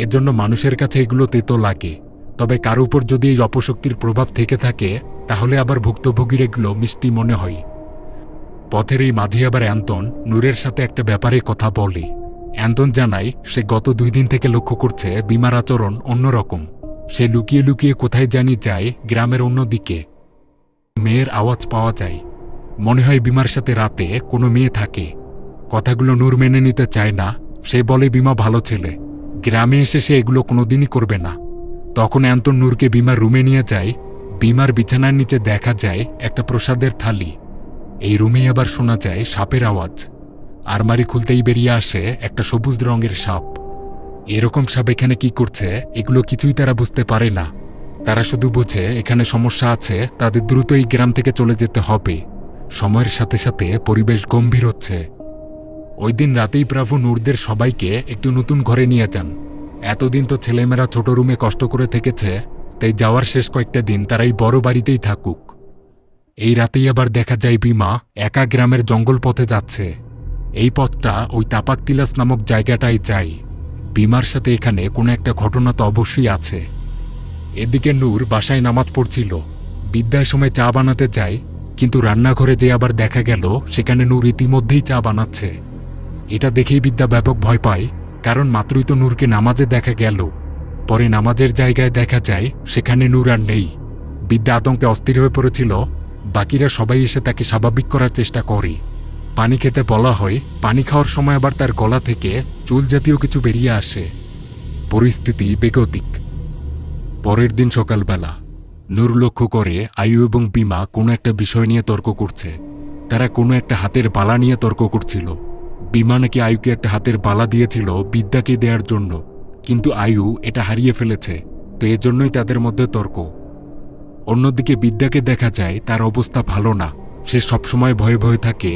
এজন্য মানুষের কাছে এগুলো তেতো লাগে। তবে কারো উপর যদি এই অপশক্তির প্রভাব থেকে থাকে, তাহলে আবার ভুক্তভোগীর এগুলো মিষ্টি মনে হয়। পথের এই মাঝে আবার অ্যান্তন নূরের সাথে একটা ব্যাপারে কথা বলে। অ্যান্তন জানায় সে গত 2 দিন থেকে লক্ষ্য করছে বিমার আচরণ অন্যরকম। সে লুকিয়ে লুকিয়ে কোথায় জানি যায়, গ্রামের অন্যদিকে। মেয়ের আওয়াজ পাওয়া যায়। মনে হয় বিমার সাথে রাতে কোনো মেয়ে থাকে। কথাগুলো নূর মেনে নিতে চায় না। সে বলে বিমা ভালো ছেলে, গ্রামে এসে সে এগুলো কোনোদিনই করবে না। তখন অ্যান্তন নূরকে বিমার রুমে নিয়ে যায়। বিমার বিছানার নিচে দেখা যায় একটা প্রসাদের থালি। এই রুমেই আবার শোনা যায় সাপের আওয়াজ। আলমারি খুলতেই বেরিয়ে আসে একটা সবুজ রঙের সাপ। এরকম সাপ এখানে কি করছে এগুলো কিছুই তারা বুঝতে পারে না। তারা শুধু বোঝে এখানে সমস্যা আছে, তাদের দ্রুত এই গ্রাম থেকে চলে যেতে হবে। সময়ের সাথে সাথে পরিবেশ গম্ভীর হচ্ছে। ওই দিন রাতেই প্রভু নূরদের সবাইকে একটু নতুন ঘরে নিয়ে যান। এতদিন তো ছেলেমেয়েরা ছোট রুমে কষ্ট করে থেকেছে, তাই যাওয়ার শেষ কয়েকটা দিন তারাই বড় বাড়িতেই থাকুক। এই রাতেই আবার দেখা যায় বিমা একা গ্রামের জঙ্গল পথে যাচ্ছে। এই পথটা ওই তাপাক তিলাস নামক জায়গাটায় যায়। বিমার সাথে এখানে কোনো একটা ঘটনা তো অবশ্যই আছে। এদিকে নূর বাসায় নামাজ পড়ছিল। বিদ্যার সময় চা বানাতে যায়, কিন্তু রান্নাঘরে যে আবার দেখা গেল সেখানে নূর ইতিমধ্যেই চা বানাচ্ছে। এটা দেখেই বিদ্যা ব্যাপক ভয় পায়, কারণ মাত্রই তো নূরকে নামাজে দেখা গেল। পরে নামাজের জায়গায় দেখা যায় সেখানে নূর আর নেই। বিদ্যা আতঙ্কে অস্থির হয়ে পড়েছিল। বাকিরা সবাই এসে তাকে স্বাভাবিক করার চেষ্টা করে। পানি খেতে বলা হয়। পানি খাওয়ার সময় আবার তার গলা থেকে চুল জাতীয় কিছু বেরিয়ে আসে। পরিস্থিতি বেগতিক। পরের দিন সকালবেলা নূর লক্ষ্য করে আয়ু এবং বিমা কোনো একটা বিষয় নিয়ে তর্ক করছে। তারা কোনো একটা হাতের বালা নিয়ে তর্ক করছিল। বিমা নাকি আয়ুকে একটা হাতের বালা দিয়েছিল বিদ্যাকে দেওয়ার জন্য, কিন্তু আয়ু এটা হারিয়ে ফেলেছে, তো এজন্যই তাদের মধ্যে তর্ক। অন্যদিকে বিদ্যাকে দেখা যায় তার অবস্থা ভালো না। সে সবসময় ভয়ে ভয়ে থাকে।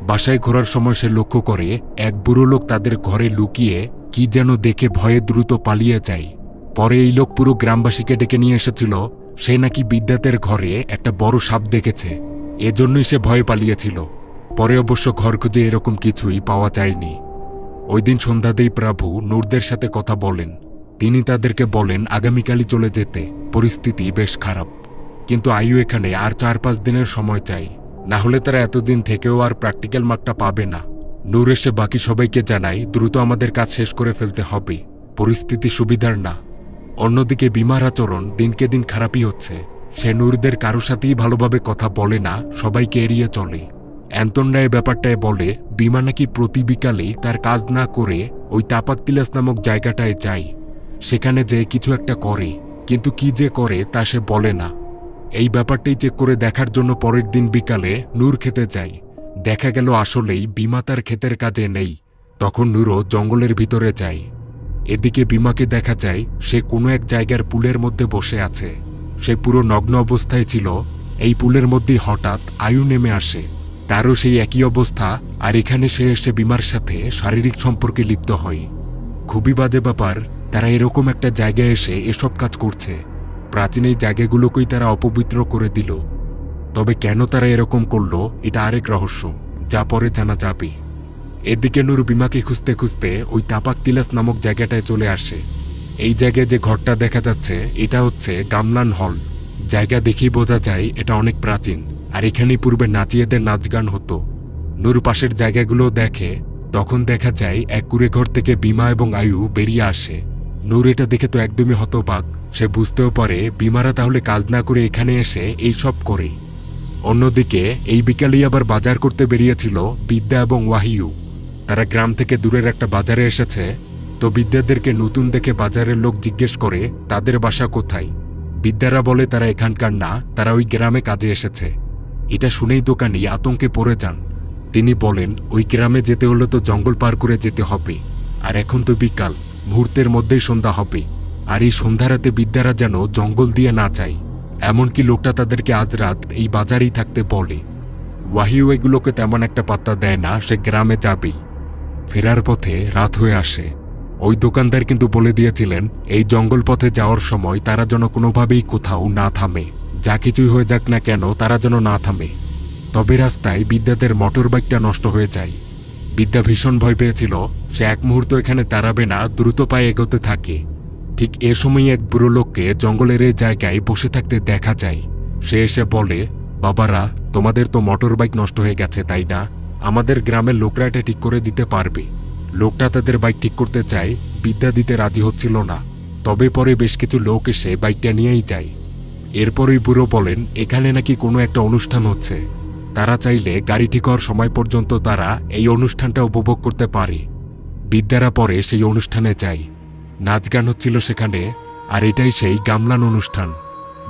বাসায় ঘোরার সময় সে লক্ষ্য করে এক বুড়ো লোক তাদের ঘরে লুকিয়ে কি যেন দেখে ভয়ে দ্রুত পালিয়ে যায়। পরে এই লোক পুরো গ্রামবাসীকে ডেকে নিয়ে এসেছিল। সে নাকি বিদ্যাতের ঘরে একটা বড় সাপ দেখেছে, এজন্যই সে ভয়ে পালিয়েছিল। পরে অবশ্য ঘর খুঁজে এরকম কিছুই পাওয়া যায়নি। ওই দিন সন্ধ্যাতেই প্রভু নূরদের সাথে কথা বলেন। তিনি তাদেরকে বলেন আগামীকালই চলে যেতে, পরিস্থিতি বেশ খারাপ। কিন্তু আয়ু এখানে আর 4-5 দিনের সময় চাই, না হলে তারা এতদিন থেকেও আর প্র্যাকটিক্যাল মার্কটা পাবে না। নূর এসে বাকি সবাইকে জানায় দ্রুত আমাদের কাজ শেষ করে ফেলতে হবে, পরিস্থিতি সুবিধার না। অন্যদিকে বিমার আচরণ দিনকে দিন খারাপই হচ্ছে। সে নূরদের কারো সাথেই ভালোভাবে কথা বলে না, সবাইকে এড়িয়ে চলে। অ্যান্তনরা এই ব্যাপারটায় বলে বিমা নাকি প্রতি বিকালেই তার কাজ না করে ওই তাপাকতিলাস নামক জায়গাটায় যায়, সেখানে যেয়ে কিছু একটা করে, কিন্তু কি যে করে তা সে বলে না। এই ব্যাপারটাই চেক করে দেখার জন্য পরের দিন বিকালে নূর খেতে যায়। দেখা গেল আসলেই বিমা তার ক্ষেতের কাজে নেই। তখন নূরও জঙ্গলের ভিতরে যায়। এদিকে বিমাকে দেখা যায় সে কোনো এক জায়গার পুলের মধ্যে বসে আছে। সে পুরো নগ্ন অবস্থায় ছিল। এই পুলের মধ্যেই হঠাৎ আয়ু নেমে আসে, তারও সেই একই অবস্থা, আর এখানে সে এসে বিমার সাথে শারীরিক সম্পর্কে লিপ্ত হয়। খুবই বাজে ব্যাপার, তারা এরকম একটা জায়গায় এসে এসব কাজ করছে। প্রাচীন এই জায়গাগুলোকেই তারা অপবিত্র করে দিল। তবে কেন তারা এরকম করলো এটা আরেক রহস্য, যা পরে জানা যাবে। এদিকে নূর বিমাকে খুঁজতে খুঁজতে ওই তাপাকতিলাস নামক জায়গাটায় চলে আসে। এই জায়গায় যে ঘরটা দেখা যাচ্ছে এটা হচ্ছে গামলান হল। জায়গা দেখেই বোঝা যায় এটা অনেক প্রাচীন, আর এখানেই পূর্বে নাচিয়েদের নাচ গান হতো। নূর পাশের জায়গাগুলো দেখে, তখন দেখা যায় এক কুড়ে ঘর থেকে বিমা এবং আয়ু বেরিয়ে আসে। নূর এটা দেখে তো একদমই হতবাক। সে বুঝতেও পারে বিমারা তাহলে কাজ না করে এখানে এসে এই সব করে। অন্যদিকে এই বিকালেই আবার বাজার করতে বেরিয়েছিল বিদ্যা এবং ওয়াহিউ। তারা গ্রাম থেকে দূরের একটা বাজারে এসেছে। তো বিদ্যাদেরকে নতুন দেখে বাজারের লোক জিজ্ঞেস করে তাদের বাসা কোথায়। বিদ্যারা বলে তারা এখানকার না, তারা ওই গ্রামে কাজে এসেছে। এটা শুনেই দোকানি আতঙ্কে পড়ে যান। তিনি বলেন ওই গ্রামে যেতে হলে তো জঙ্গল পার করে যেতে হবে, আর এখন তো বিকাল, মুহূর্তের মধ্যেই সন্ধ্যা হবে। আর এই সন্ধ্যা রাতে বিদ্যারা যেন জঙ্গল দিয়ে না যায়। এমনকি লোকটা তাদেরকে আজ রাত এই বাজারেই থাকতে বলে। ওয়াহিউ এগুলোকে তেমন একটা পাত্তা দেয় না, সে গ্রামে যাবেই। ফেরার পথে রাত হয়ে আসে। ওই দোকানদার কিন্তু বলে দিয়েছিলেন এই জঙ্গল পথে যাওয়ার সময় তারা যেন কোনোভাবেই কোথাও না থামে, যা কিছুই হয়ে যাক না কেন তারা যেন না থামে। তবে রাস্তায় বিদ্যাদের মোটর বাইকটা নষ্ট হয়ে যায়। বিদ্যা ভীষণ ভয় পেয়েছিল, সে এক মুহূর্ত এখানে দাঁড়াবে না, দ্রুত পায়ে এগোতে থাকে। ঠিক এ সময় এক বুড়ো লোককে জঙ্গলের এই জায়গায় বসে থাকতে দেখা যায়। সে এসে বলে, বাবারা, তোমাদের তো মোটর বাইক নষ্ট হয়ে গেছে তাই না? আমাদের গ্রামের লোকরা এটা ঠিক করে দিতে পারবে। লোকটা তাদের বাইক ঠিক করতে চায়, বিদ্যা দিতে রাজি হচ্ছিল না। তবে পরে বেশ কিছু লোক এসে বাইকটা নিয়েই যায়। এরপরই বুড়ো বলেন এখানে নাকি কোনো একটা অনুষ্ঠান হচ্ছে। তারা চাইলে গাড়ি ঠিক হওয়ার সময় পর্যন্ত তারা এই অনুষ্ঠানটা উপভোগ করতে পারে। বিদ্যারা পরে সেই অনুষ্ঠানে যায়। নাচ গান হচ্ছিল সেখানে, আর এটাই সেই গামলান অনুষ্ঠান,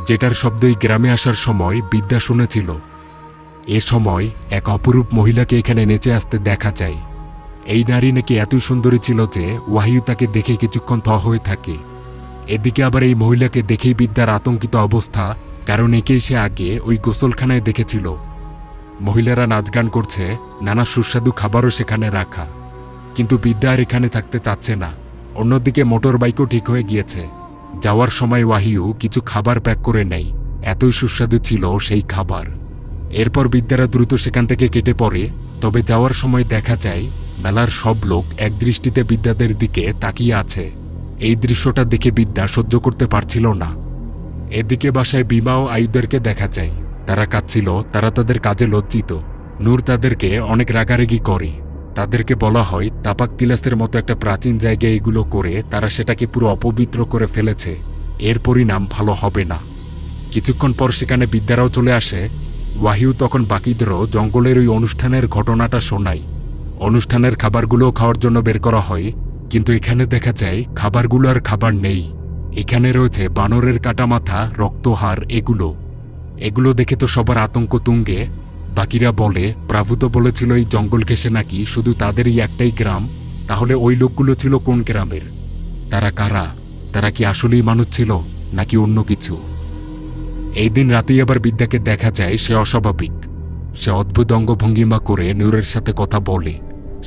যেটার শব্দই গ্রামে আসার সময় বিদ্যা শুনেছিল। এ সময় এক অপরূপ মহিলাকে এখানে নেচে আসতে দেখা যায়। এই নারী নাকি এতই সুন্দরী ছিল যে ওয়াহিউ তাকে দেখে কিছুক্ষণ থ হয়ে থাকে। এদিকে আবার এই মহিলাকে দেখেই বিদ্যার আতঙ্কিত অবস্থা, কারণ একেই সে আগে ওই গোসলখানায় দেখেছিল। মহিলারা নাচ গান করছে, নানা সুস্বাদু খাবারও সেখানে রাখা, কিন্তু বিদ্যা আর এখানে থাকতে চাচ্ছে না। অন্যদিকে মোটর বাইকও ঠিক হয়ে গিয়েছে। যাওয়ার সময় ওয়াহিউ কিছু খাবার প্যাক করে নেয়, এতই সুস্বাদু ছিল সেই খাবার। এরপর বিদ্যারা দ্রুত সেখান থেকে কেটে পড়ে। তবে যাওয়ার সময় দেখা যায় মেলার সব লোক একদৃষ্টিতে বিদ্যাদের দিকে তাকিয়ে আছে। এই দৃশ্যটা দেখে বিদ্যা সহ্য করতে পারছিল না। এদিকে বাসায় বিমা ও আয়ুদেরকে দেখা যায়। তারা কাঁদছিল, তারা তাদের কাজে লজ্জিত। নূর তাদেরকে অনেক রাগারাগি করে। তাদেরকে বলা হয় তাপাকতিলাসের মতো একটা প্রাচীন জায়গায় এগুলো করে তারা সেটাকে পুরো অপবিত্র করে ফেলেছে, এর পরিণাম ভালো হবে না। কিছুক্ষণ পর সেখানে বিদ্যারাও চলে আসে। ওয়াহিউ তখন বাকিদেরও জঙ্গলের ওই অনুষ্ঠানের ঘটনাটা শোনায়। অনুষ্ঠানের খাবারগুলোও খাওয়ার জন্য বের করা হয়, কিন্তু এখানে দেখা যায় খাবারগুলো আর খাবার নেই। এখানে রয়েছে বানরের কাটা মাথা, রক্তহার, এগুলো দেখে তো সবার আতঙ্ক তুঙ্গে। বাকিরা বলে প্রভু তো বলেছিল এই জঙ্গল ঘেঁষে নাকি শুধু তাদেরই একটাই গ্রাম, তাহলে ওই লোকগুলো ছিল কোন গ্রামের? তারা কারা? তারা কি আসলেই মানুষ ছিল নাকি অন্য কিছু? এই দিন রাতেই আবার বিদ্যাকে দেখা যায় সে অস্বাভাবিক। সে অদ্ভুত অঙ্গভঙ্গিমা করে নূরের সাথে কথা বলে।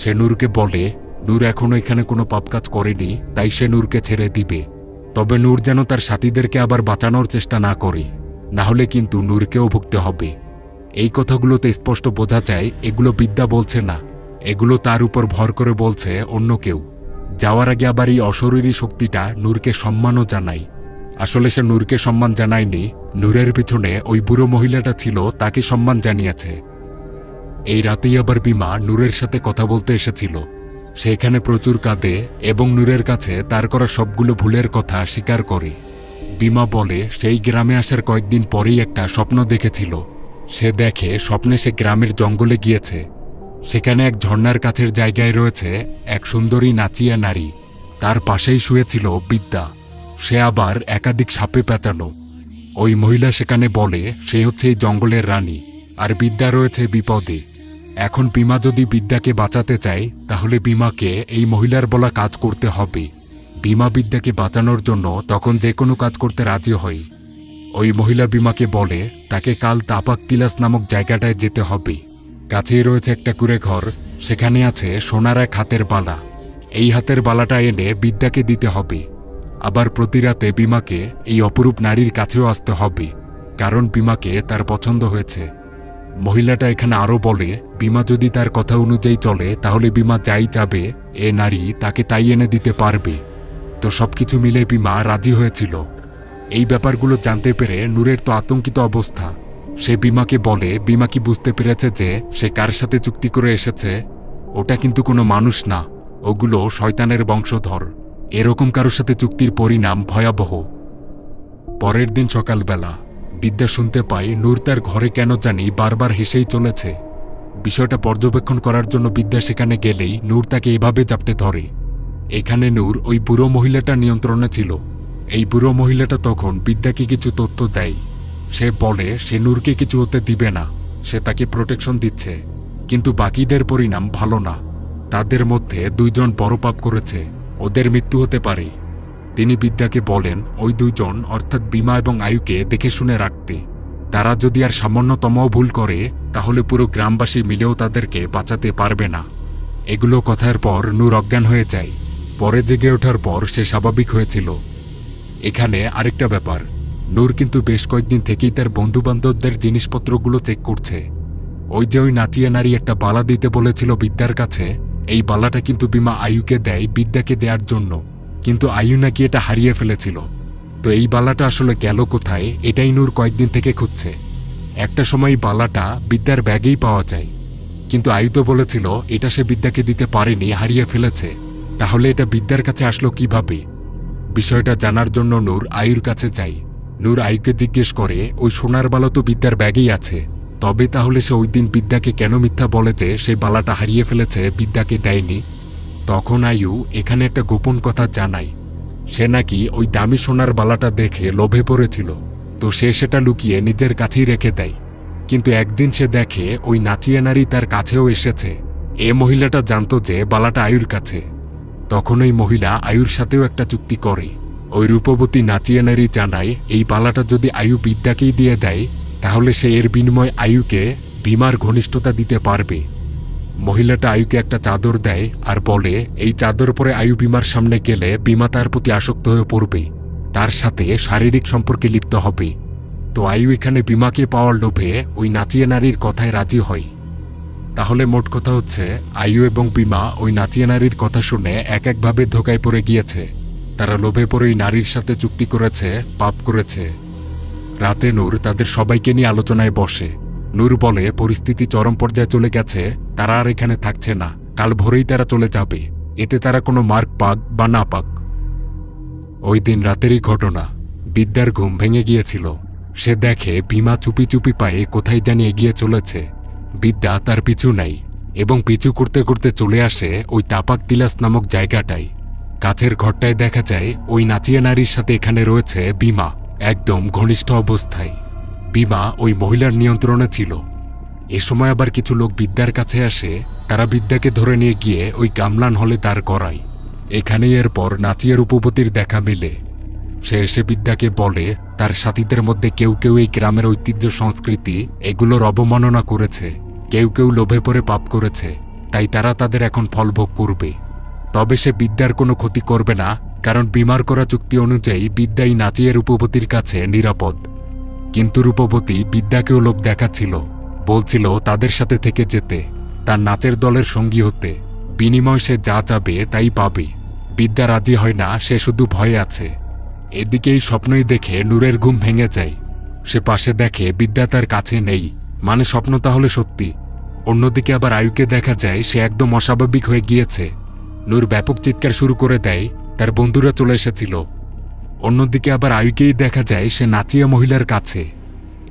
সে নূরকে বলে নূর এখনো এখানে কোনো পাপ কাজ করেনি, তাই সে নূরকে ছেড়ে দিবে। তবে নূর যেন তার সাথীদেরকে আবার বাঁচানোর চেষ্টা না করে, না হলে কিন্তু নূরকেও ভুগতে হবে। এই কথাগুলোতে স্পষ্ট বোঝা যায় এগুলো বিদ্যা বলছে না, এগুলো তার উপর ভর করে বলছে অন্য কেউ। যাওয়ার আগে আবার এই অশরীরী শক্তিটা নূরকে সম্মানও জানায়। আসলে সে নূরকে সম্মান জানায়নি, নূরের পিছনে ওই বুড়ো মহিলাটা ছিল তাকে সম্মান জানিয়েছে। এই রাতেই আবার বিমা নূরের সাথে কথা বলতে এসেছিল। সেখানে প্রচুর কাঁদে এবং নূরের কাছে তার করা সবগুলো ভুলের কথা স্বীকার করে। বিমা বলে সেই গ্রামে আসার কয়েকদিন পরেই একটা স্বপ্ন দেখেছিল। সে দেখে স্বপ্নে সে গ্রামের জঙ্গলে গিয়েছে। সেখানে এক ঝর্ণার কাছের জায়গায় রয়েছে এক সুন্দরী নাচিয়া নারী। তার পাশেই শুয়েছিল বিদ্যা। সে আবার একাধিক সাপে পেঁচালো। ওই মহিলা সেখানে বলে সে হচ্ছে এই জঙ্গলের রানী, আর বিদ্যা রয়েছে বিপদে। এখন বিমা যদি বিদ্যাকে বাঁচাতে চায় তাহলে বিমাকে এই মহিলার বলা কাজ করতে হবে। বিমা বিদ্যাকে বাঁচানোর জন্য তখন যে কোনো কাজ করতে রাজি হয়। ওই মহিলা বিমাকে বলে তাকে কাল তাপাক তিলাস নামক জায়গাটায় যেতে হবে। কাছেই রয়েছে একটা কুঁড়ে ঘর, সেখানে আছে সোনার এক হাতের বালা। এই হাতের বালাটা এনে বিদ্যাকে দিতে হবে। আবার প্রতি রাতে বিমাকে এই অপরূপ নারীর কাছেও আসতে হবে, কারণ বিমাকে তার পছন্দ হয়েছে। মহিলাটা এখানে আরও বলে বিমা যদি তার কথা অনুযায়ী চলে তাহলে বিমা যাই যাবে এ নারী তাকে তাই এনে দিতে পারবে। তো সবকিছু মিলে বিমা রাজি হয়েছিল। এই ব্যাপারগুলো জানতে পেরে নূরের তো আতঙ্কিত অবস্থা। সে বিমাকে বলে বিমা কি বুঝতে পেরেছে যে সে কার সাথে চুক্তি করে এসেছে? ওটা কিন্তু কোনো মানুষ না, ওগুলো শয়তানের বংশধর। এরকম কারোর সাথে চুক্তির পরিণাম ভয়াবহ। পরের দিন সকালবেলা বিদ্যা শুনতে পায় নূর তার ঘরে কেন জানি বারবার হেসেই চলেছে। বিষয়টা পর্যবেক্ষণ করার জন্য বিদ্যা সেখানে গেলেই নূর তাকে এভাবে জাপটে ধরে। এখানে নূর ওই বুড়ো মহিলাটা নিয়ন্ত্রণে ছিল। এই বুড়ো মহিলাটা তখন বিদ্যাকে কিছু তথ্য দেয়। সে বলে সে নূরকে কিছু হতে দিবে না, সে তাকে প্রোটেকশন দিচ্ছে। কিন্তু বাকিদের পরিণাম ভালো না। তাদের মধ্যে দুইজন বড় পাপ করেছে, ওদের মৃত্যু হতে পারে। তিনি বিদ্যাকে বলেন ওই দুইজন অর্থাৎ বিমা এবং আয়ুকে দেখে শুনে রাখতে। তারা যদি আর সামান্যতমও ভুল করে তাহলে পুরো গ্রামবাসী মিলেও তাদেরকে বাঁচাতে পারবে না। এগুলো কথার পর নূর অজ্ঞান হয়ে যায়। পরে জেগে ওঠার পর সে স্বাভাবিক হয়েছিল। এখানে আরেকটা ব্যাপার, নূর কিন্তু বেশ কয়েকদিন থেকেই তার বন্ধুবান্ধবদের জিনিসপত্রগুলো চেক করছে। ওই যে ওই নাচিয়া নারী একটা বালা দিতে বলেছিল বিদ্যার কাছে, এই বালাটা কিন্তু বিমা আয়ুকে দেয় বিদ্যাকে দেওয়ার জন্য, কিন্তু আয়ু নাকি এটা হারিয়ে ফেলেছিল। তো এই বালাটা আসলে গেল কোথায় এটাই নূর কয়েকদিন থেকে খুঁজছে। একটা সময় বালাটা বিদ্যার ব্যাগেই পাওয়া যায়, কিন্তু আয়ু তো বলেছিল এটা সে বিদ্যাকে দিতে পারেনি, হারিয়ে ফেলেছে। তাহলে এটা বিদ্যার কাছে আসলো কিভাবে? বিষয়টা জানার জন্য নূর আয়ুর কাছে যায়। নূর আয়ুকে জিজ্ঞেস করে ওই সোনার বালা তো বিদ্যার ব্যাগেই আছে, তবে তাহলে সে ওই দিন বিদ্যাকে কেন মিথ্যা বলে যে সেই বালাটা হারিয়ে ফেলেছে, বিদ্যাকে দেয়নি? তখন আয়ু এখানে একটা গোপন কথা জানায়। সে নাকি ওই দামি সোনার বালাটা দেখে লোভে পড়েছিল, তো সে সেটা লুকিয়ে নিজের কাছেই রেখে দেয়। কিন্তু একদিন সে দেখে ওই নাচিয়া নারী তার কাছেও এসেছে। এ মহিলাটা জানতো যে বালাটা আয়ুর কাছে। তখন ওই মহিলা আয়ুর সাথেও একটা চুক্তি করে। ওই রূপবতী নাচিয়া নারী জানায় এই বালাটা যদি আয়ু বিদ্যাকেই দিয়ে দেয় তাহলে সে এর বিনিময়ে আয়ুকে বিমার ঘনিষ্ঠতা দিতে পারবে। মহিলাটা আয়ুকে একটা চাদর দেয় আর বলে এই চাদর পরে আয়ু বিমার সামনে গেলে বিমা তার প্রতি আসক্ত হয়ে পড়বে, তার সাথে শারীরিক সম্পর্কে লিপ্ত হবে। তো আয়ু এখানে বিমাকে পাওয়ার লোভে ওই নাচিয়া নারীর কথায় রাজি হয়। তাহলে মোট কথা হচ্ছে আয়ু এবং বিমা ওই নাচিয়া নারীর কথা শুনে এক একভাবে ধোকায় পড়ে গিয়েছে। তারা লোভে পড়েই নারীর সাথে চুক্তি করেছে, পাপ করেছে। রাতে নূর তাদের সবাইকে নিয়ে আলোচনায় বসে। নূর বলে পরিস্থিতি চরম পর্যায়ে চলে গেছে, তারা আর এখানে থাকছে না, কাল ভোরেই তারা চলে যাবে, এতে তারা কোনো মার্ক পাক বা না পাক। ওই দিন রাতেরই ঘটনা। বিদ্যার ঘুম ভেঙে গিয়েছিল। সে দেখে বিমা চুপি চুপি পায়ে কোথায় জানি এগিয়ে চলেছে। বিদ্যা তার পিছু নাই এবং পিছু করতে করতে চলে আসে ওই তাপাক তিলাস নামক জায়গাটায়। কাছের ঘরটায় দেখা যায় ওই নাচিয়া নারীর সাথে এখানে রয়েছে বিমা, একদম ঘনিষ্ঠ অবস্থায়। বিমা ওই মহিলার নিয়ন্ত্রণে ছিল। এ সময় আবার কিছু লোক বিদ্যার কাছে আসে। তারা বিদ্যাকে ধরে নিয়ে গিয়ে ওই গামলান হলে দাঁড় করায়। এখানেই এরপর নাচিয়া রূপবতীর দেখা মেলে। সে এসে বিদ্যাকে বলে তার সাথীদের মধ্যে কেউ কেউ এই গ্রামের ঐতিহ্য সংস্কৃতি এগুলোর অবমাননা করেছে, কেউ কেউ লোভে পড়ে পাপ করেছে, তাই তারা তাদের এখন ফলভোগ করবে। তবে সে বিদ্যার কোনো ক্ষতি করবে না, কারণ বিমার করা চুক্তি অনুযায়ী বিদ্যাই নাচিয়া রূপবতীর কাছে নিরাপদ। কিন্তু রূপবতী বিদ্যাকেও লোভ দেখাচ্ছিল, বলছিল তাদের সাথে থেকে যেতে, তার নাচের দলের সঙ্গী হতে। বিনিময় সে যা চাবে তাই পাবে। বিদ্যা রাজি হয় না, সে শুধু ভয়ে আছে। এদিকেই স্বপ্নই দেখে নূরের ঘুম ভেঙে যায়। সে পাশে দেখে বিদ্যা তার কাছে নেই, মানে স্বপ্ন তাহলে সত্যি। অন্যদিকে আবার আয়ুকে দেখা যায় সে একদম অস্বাভাবিক হয়ে গিয়েছে। নূর ব্যাপক চিৎকার শুরু করে দেয়, তার বন্ধুরা চলে এসেছিল। অন্যদিকে আবার আয়ুকেই দেখা যায় সে নাচিয়া মহিলার কাছে।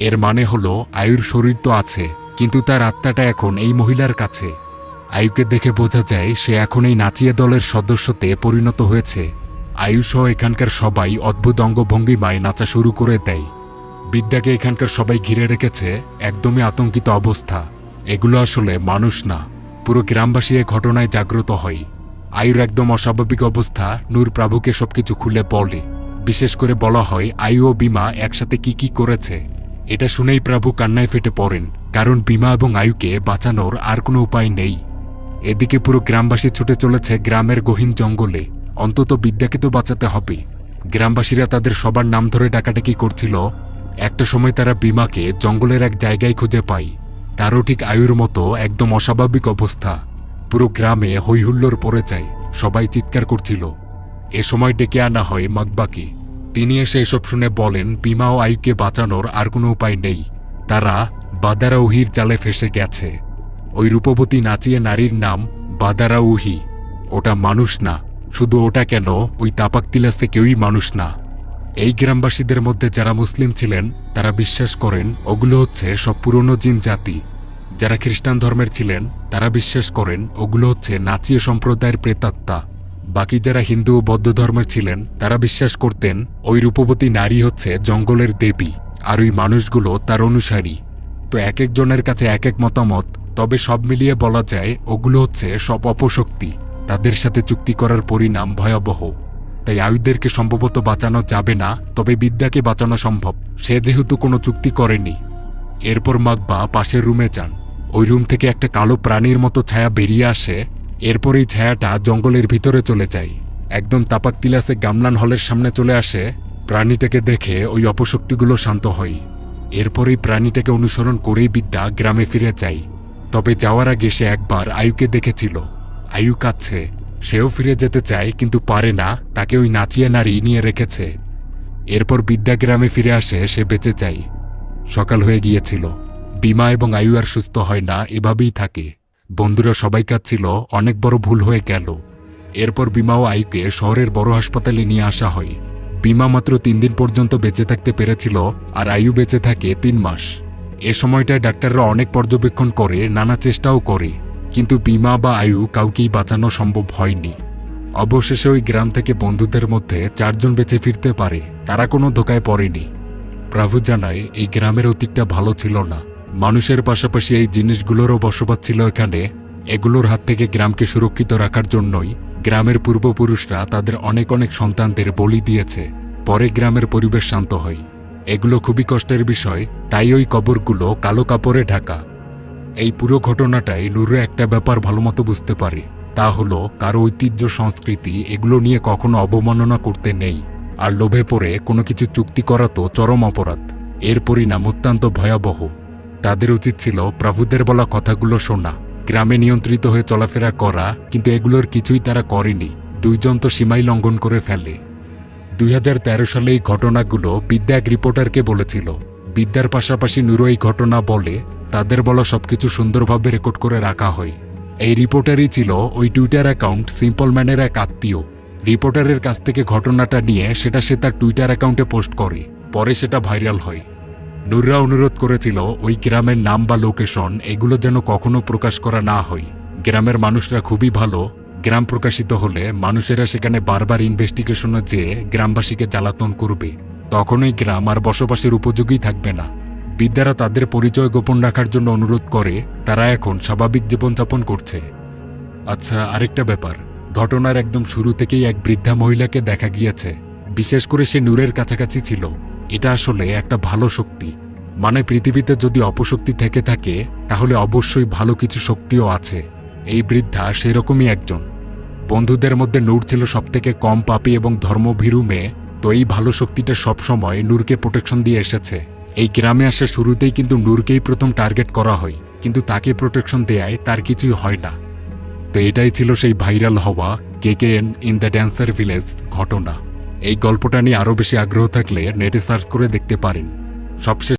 এর মানে হলো আয়ুর শরীর তো আছে, কিন্তু তার আত্মাটা এখন এই মহিলার কাছে। আয়ুকে দেখে বোঝা যায় সে এখন এই নাচিয়ে দলের সদস্যতে পরিণত হয়েছে। আয়ুসহ এখানকার সবাই অদ্ভুত অঙ্গভঙ্গিমায় নাচা শুরু করে দেয়। বিদ্যাকে এখানকার সবাই ঘিরে রেখেছে, একদমই আতঙ্কিত অবস্থা। এগুলো আসলে মানুষ না। পুরো গ্রামবাসী এ ঘটনায় জাগ্রত হয়। আয়ুর একদম অস্বাভাবিক অবস্থা নূর প্রাভুকে সবকিছু খুলে বলে। বিশেষ করে বলা হয় আয়ু ও বিমা একসাথে কি করেছে। এটা শুনেই প্রাভু কান্নায় ফেটে পড়েন, কারণ বিমা এবং আয়ুকে বাঁচানোর আর কোনো উপায় নেই। এদিকে পুরো গ্রামবাসী ছুটে চলেছে গ্রামের গহীন জঙ্গলে। অন্তত বিদ্যাকে তো বাঁচাতে হবে। গ্রামবাসীরা তাদের সবার নাম ধরে ডাকাডাকি করছিল। একটা সময় তারা বিমাকে জঙ্গলের এক জায়গায় খুঁজে পায়। তারও ঠিক আয়ুর মতো একদম অস্বাভাবিক অবস্থা। পুরো গ্রামে হৈহুল্লোড় পড়ে যায়, সবাই চিৎকার করছিল। এ সময় ডেকে আনা হয় মাকবাকে। তিনি এসে এসব শুনে বলেন বিমা ও আয়ুকে বাঁচানোর আর কোনো উপায় নেই। তারা বাদারাউহির জালে ফেসে গেছে। ওই রূপবতী নাচিয়ে নারীর নাম বাদারাউহি। ওটা মানুষ না। শুধু ওটা কেন, ওই তাপাক তিলাসে কেউই মানুষ না। এই গ্রামবাসীদের মধ্যে যারা মুসলিম ছিলেন তারা বিশ্বাস করেন ওগুলো হচ্ছে সব পুরনো জিন জাতি। যারা খ্রিস্টান ধর্মের ছিলেন তারা বিশ্বাস করেন ওগুলো হচ্ছে নাচিয়ে সম্প্রদায়ের প্রেতাত্মা। বাকি যারা হিন্দু ও বৌদ্ধ ধর্মের ছিলেন তারা বিশ্বাস করতেন ওই রূপবতী নারী হচ্ছে জঙ্গলের দেবী, আর ওই মানুষগুলো তার অনুসারী। তো এক একজনের কাছে এক এক মতামত, তবে সব মিলিয়ে বলা যায় ওগুলো হচ্ছে সব অপশক্তি। তাদের সাথে চুক্তি করার পরিণাম ভয়াবহ। তাই আয়ুদেরকে সম্ভবত বাঁচানো যাবে না, তবে বিদ্যাকে বাঁচানো সম্ভব, সে যেহেতু কোনো চুক্তি করেনি। এরপর মাকবা পাশের রুমে যান। ওই রুম থেকে একটা কালো প্রাণীর মতো ছায়া বেরিয়ে আসে। এরপর এই ছায়াটা জঙ্গলের ভিতরে চলে যায়, একদম তাপাক তিলাসে গামলান হলের সামনে চলে আসে। প্রাণীটাকে দেখে ওই অপশক্তিগুলো শান্ত হয়। এরপর এই প্রাণীটাকে অনুসরণ করেই বিদ্যা গ্রামে ফিরে যায়। তবে যাওয়ার আগে সে একবার আয়ুকে দেখেছিল। আয়ু কাঁদছে, সেও ফিরে যেতে চায় কিন্তু পারে না, তাকে ওই নাচিয়ে নারী নিয়ে রেখেছে। এরপর বিদ্যা গ্রামে ফিরে আসে, সে বেঁচে যায়। সকাল হয়ে গিয়েছিল। বিমা এবং আয়ু আর সুস্থ হয় না, এভাবেই থাকে। বন্ধুরা সবাই কাঁদছিল, অনেক বড় ভুল হয়ে গেল। এরপর বিমা ও আয়ুকে শহরের বড় হাসপাতালে নিয়ে আসা হয়। বিমা মাত্র 3 দিন পর্যন্ত বেঁচে থাকতে পেরেছিল, আর আয়ু বেঁচে থাকে 3 মাস। এ সময়টায় ডাক্তাররা অনেক পর্যবেক্ষণ করে, নানা চেষ্টাও করে, কিন্তু বিমা বা আয়ু কাউকেই বাঁচানো সম্ভব হয়নি। অবশেষে ওই গ্রাম থেকে বন্ধুদের মধ্যে 4 জন বেঁচে ফিরতে পারে। তারা কোনো ধোকায় পড়েনি। প্রভু জানায় এই গ্রামের অতীতটা ভালো ছিল না। মানুষের পাশাপাশি এই জিনিসগুলোরও বসবাস ছিল এখানে। এগুলোর হাত থেকে গ্রামকে সুরক্ষিত রাখার জন্যই গ্রামের পূর্বপুরুষরা তাদের অনেক সন্তানদের বলি দিয়েছে। পরে গ্রামের পরিবেশ শান্ত হয়। এগুলো খুবই কষ্টের বিষয়, তাই ওই কবরগুলো কালো কাপড়ে ঢাকা। এই পুরো ঘটনাটাই নূরে একটা ব্যাপার ভালোমতো বুঝতে পারে, তা হলো কারো ঐতিহ্য সংস্কৃতি এগুলো নিয়ে কখনো অবমাননা করতে নেই। আর লোভে পড়ে কোনো কিছু চুক্তি করা তো চরম অপরাধ। এর পরিণাম অত্যন্ত ভয়াবহ। তাদের উচিত ছিল প্রভুদের বলা কথাগুলো শোনা, গ্রামে নিয়ন্ত্রিত হয়ে চলাফেরা করা, কিন্তু এগুলোর কিছুই তারা করেনি। 2 জন তো সীমাই লঙ্ঘন করে ফেলে। 2013 সালে এই ঘটনাগুলো বিদ্যা এক রিপোর্টারকে বলেছিল। বিদ্যার পাশাপাশি নূরও এই ঘটনা বলে। তাদের বলা সবকিছু সুন্দরভাবে রেকর্ড করে রাখা হয়। এই রিপোর্টারই ছিল ওই টুইটার অ্যাকাউন্ট সিম্পল ম্যানের এক আত্মীয়। রিপোর্টারের কাছ থেকে ঘটনাটা নিয়ে সেটা সে তার টুইটার অ্যাকাউন্টে পোস্ট করে। পরে সেটা ভাইরাল হয়। নূররা অনুরোধ করেছিল ওই গ্রামের নাম বা লোকেশন এগুলো যেন কখনো প্রকাশ করা না হয়। গ্রামের মানুষরা খুবই ভালো। গ্রাম প্রকাশিত হলে মানুষেরা সেখানে বারবার ইনভেস্টিগেশনে যেয়ে গ্রামবাসীকে জ্বালাতন করবে। তখন ওই গ্রাম আর বসবাসের উপযোগী থাকবে না। বিদ্যারা তাদের পরিচয় গোপন রাখার জন্য অনুরোধ করে। তারা এখন স্বাভাবিক জীবনযাপন করছে। আচ্ছা, আরেকটা ব্যাপার, ঘটনার একদম শুরু থেকেই এক বৃদ্ধা মহিলাকে দেখা গিয়েছে। বিশেষ করে সে নূরের কাছাকাছি ছিল। এটা আসলে একটা ভালো শক্তি। মানে পৃথিবীতে যদি অপশক্তি থেকে থাকে তাহলে অবশ্যই ভালো কিছু শক্তিও আছে। এই বৃদ্ধা সেরকমই একজন। বন্ধুদের মধ্যে নূর ছিল সবথেকে কম পাপী এবং ধর্মভীরু মেয়ে। তো এই ভালো শক্তিটা সবসময় নূরকে প্রোটেকশন দিয়ে এসেছে। এই গ্রামে আসা শুরুতেই কিন্তু নূরকেই প্রথম টার্গেট করা হয়, কিন্তু তাকে প্রোটেকশন দেয়ায় তার কিছুই হয় না। তো এটাই ছিল সেই ভাইরাল হওয়া কেকেএন ইন দ্য ড্যান্সার ভিলেজ ঘটনা। এই গল্পটা নিয়ে আরও বেশি আগ্রহ থাকলে নেটে সার্চ করে দেখতে পারেন। সবশেষ